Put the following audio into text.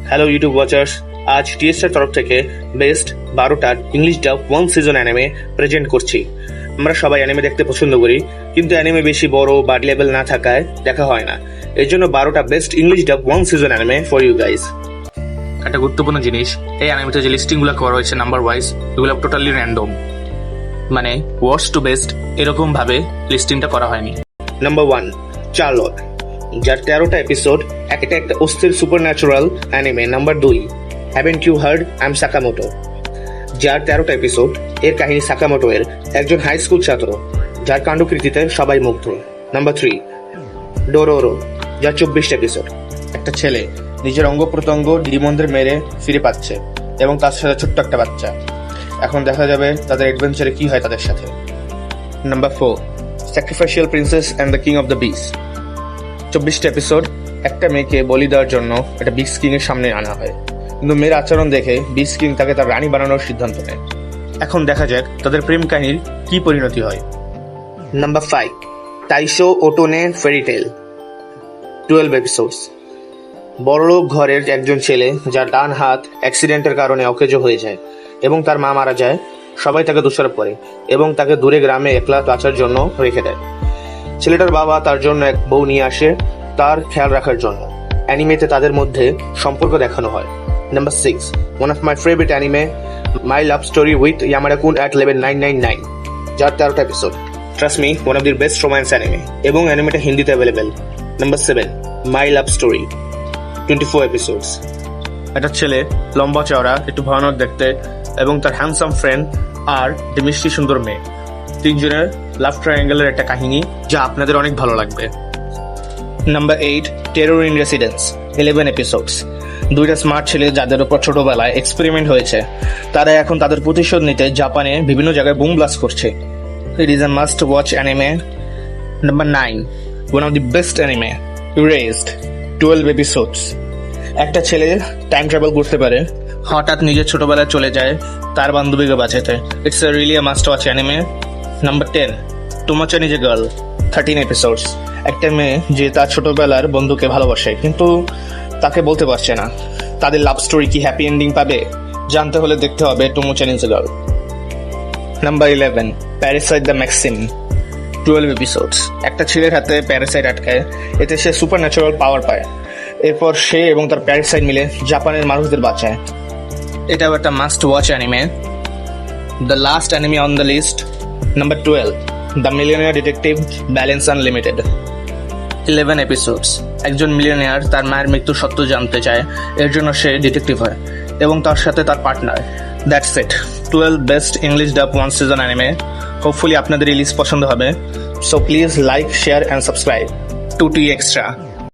Hello YouTube watchers, আজ TSR তরফ থেকে best 12টা English dub one season anime present করছি। আমরা সবাই অ্যানিমে দেখতে পছন্দ করি, কিন্তু অ্যানিমে বেশি বড় বা লেভেল না থাকায় দেখা হয় না। এর জন্য 12টা best English dub one season anime for you guys. একটা গুরুত্বপূর্ণ জিনিস, এই অ্যানিমেতে যে লিস্টিংগুলো করা হয়েছে নাম্বার ওয়াইজ, এগুলো টোটালি র্যান্ডম, মানে ওয়ার্স্ট টু বেস্ট এরকম ভাবে লিস্টিংটা করা হয়নি। নাম্বার 1, চার্লট, যার 13টা এপিসোড, একটা অস্থির supernatural anime. Number 2, haven't you heard I am Sakamoto, যার 13টা এপিসোড, এর কাহিনী সাকামোটো এর একজন হাই স্কুল ছাত্র, যার কাণ্ডকৃতিতে সবাই মুগ্ধ। নাম্বার 3, ডোরোরো, যার 24টা এপিসোড, একটা ছেলে নিজের অঙ্গ প্রত্যঙ্গ ডিমনদের মেরে ফিরে পাচ্ছে এবং তার সাথে ছোট্ট একটা বাচ্চা। এখন দেখা যাবে তাদের অ্যাডভেঞ্চারে কি হয় তাদের সাথে। Number 4, sacrificial princess and the king of the beast, 24টা এপিসোড, একটা মেয়েকে বলি দেওয়ার জন্য একটা বিস কিং এর সামনে আনা হয়, কিন্তু মেয়ের আচরণ দেখে বিস কিং তাকে তার রানী বানানোর সিদ্ধান্ত নেয়। এখন দেখা যাক তাদের প্রেম কাহিনীর কি পরিণতি হয়। নাম্বার 5, তাইশো ওটোনে ফেরিটেল, 12 এপিসোডস, বড়লোক ঘরের একজন ছেলে যার ডান হাত অ্যাক্সিডেন্টের কারণে অকেজো হয়ে যায় এবং তার মা মারা যায়। সবাই তাকে দোষারোপ করে এবং তাকে দূরে গ্রামে একলা বাঁচার জন্য রেখে দেয়। ছেলেটার বাবা তার জন্য এক বউ নিয়ে আসে তার খেয়াল রাখার জন্য। অ্যানিমেতে তাদের মধ্যে সম্পর্ক দেখানো হয়। Number 6, one of my favourite anime, my love story with Yamada kun at level 999, যার 13টা episode. Trust me, one of the best romance anime, এবং অ্যানিমেটা হিন্দিতে available. Number 7, my love story, 24 episodes, একটা ছেলে লম্বা চওড়া, একটু ভয়ানক দেখতে, এবং তার হ্যান্ডসাম ফ্রেন্ড আর একটি মিষ্টি সুন্দর মেয়ে, তিনজনের লাভ ট্রায়াঙ্গেলের একটা কাহিনী যা আপনাদের অনেক ভালো লাগবে। Number 8, terror in residence, 11 episodes, দুইটা স্মার্ট ছেলে যাদের উপর ছোটবেলায় এক্সপেরিমেন্ট হয়েছে, তারা এখন তাদের প্রতিশোধ নিতে জাপানে বিভিন্ন জায়গায় বুম ব্লাস্ট করছে। It is a must watch anime. Number 9, one of the best anime, erased, 12 episodes, একটা ছেলে টাইম ট্রাভেল করতে পারে, হঠাৎ নিজের ছোটবেলায় চলে যায় তার বান্ধবীকে বাঁচাতে। It's a really a must watch anime. Number 10, তোমাচা নিজে গার্ল, 13 এপিসোডস, একটা মেয়ে যে তার ছোটবেলার বন্ধুকে ভালোবাসে কিন্তু তাকে বলতে পারছে না। তাদের লাভ স্টোরি কি হ্যাপি এন্ডিং পাবে? জানতে হলে দেখতে হবে তোমাচা নিজে girl. Number 11, Parasite the Maxim, 12 episodes, একটা ছেলের হাতে প্যারাসাইট আটকায়, এতে সে সুপার ন্যাচারাল পাওয়ার পায়। এরপর সে এবং তার প্যারাসাইট মিলে জাপানের মানুষদের বাঁচায়। এটাও একটা must watch anime. The last anime on the list, number 12, the millionaire detective, balance unlimited, 11 episodes, একজন মিলিয়নিয়ার তার মায়ের মৃত্যুর সত্য জানতে চায়, এর জন্য সে ডিটেকটিভ হয় এবং তার সাথে তার partner. That's it, 12 best English dub one season anime. Hopefully আপনাদের এই লিস্ট পছন্দ হবে। So please like, share and subscribe to T extra.